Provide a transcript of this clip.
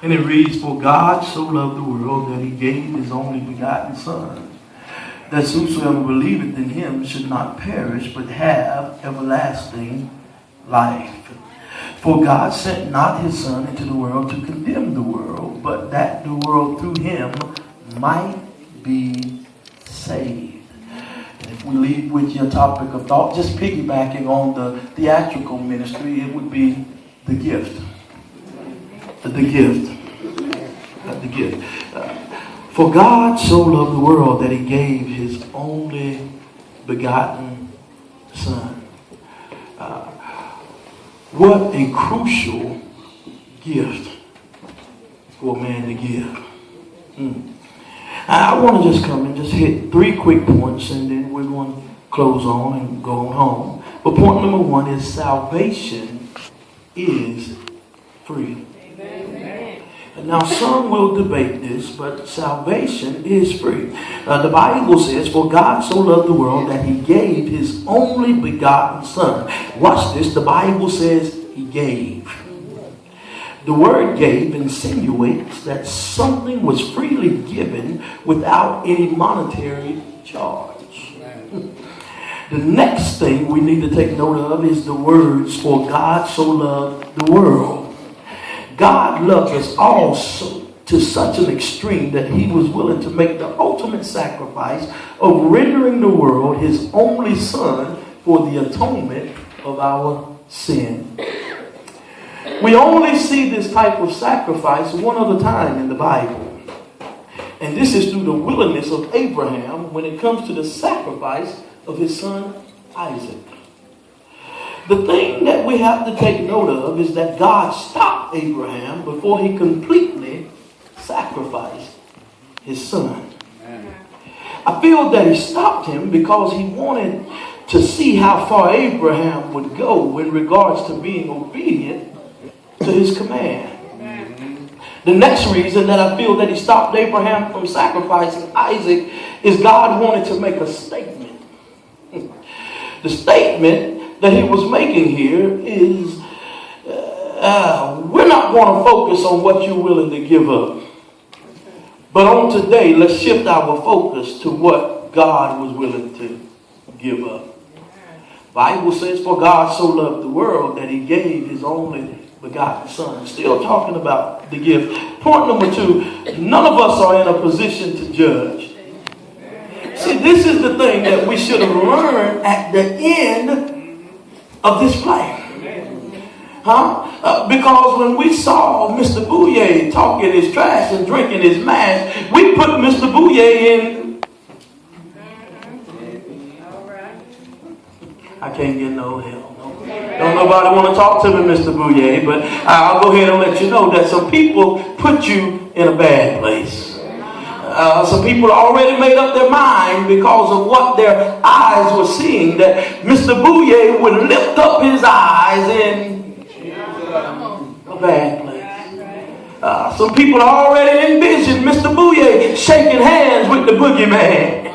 And it reads, "For God so loved the world that he gave his only begotten Son, that whosoever believeth in him should not perish, but have everlasting life. For God sent not his Son into the world to condemn the world, but that the world through him might be saved." And if we leave with your topic of thought, just piggybacking on the theatrical ministry, it would be the gift. The gift. The gift. For God so loved the world that he gave his only begotten Son. What a crucial gift for a man to give. I want to just come and just hit 3 quick points, and then we're going to close on and go on home. But point number 1 is salvation is free. Amen. Now some will debate this, but salvation is free. The Bible says, "For God so loved the world that he gave his only begotten Son." Watch this. The Bible says he gave. The word "gave" insinuates that something was freely given without any monetary charge. The next thing we need to take note of is the words, "For God so loved the world." God loved us all to such an extreme that he was willing to make the ultimate sacrifice of rendering the world his only Son for the atonement of our sin. We only see this type of sacrifice one other time in the Bible. And this is through the willingness of Abraham when it comes to the sacrifice of his son Isaac. The thing that we have to take note of is that God stopped Abraham before he completely sacrificed his son. I feel that he stopped him because he wanted to see how far Abraham would go in regards to being obedient to his command. The next reason that I feel that he stopped Abraham from sacrificing Isaac is God wanted to make a statement. The statement that he was making here is, we're not going to focus on what you're willing to give up. But on today, let's shift our focus to what God was willing to give up. Bible says, "For God so loved the world that he gave his only begotten Son." Still talking about the gift. Point number 2, none of us are in a position to judge. See, this is the thing that we should have learned at the end of this play. Because when we saw Mr. Bouye talking his trash and drinking his mash, we put Mr. Bouye in. I can't get no help. Don't nobody want to talk to me, Mr. Bouye, but I'll go ahead and let you know that some people put you in a bad place. Some people already made up their mind because of what their eyes were seeing, that Mr. Bouye would lift up his eyes in a bad place. Some people already envisioned Mr. Bouye shaking hands with the boogeyman.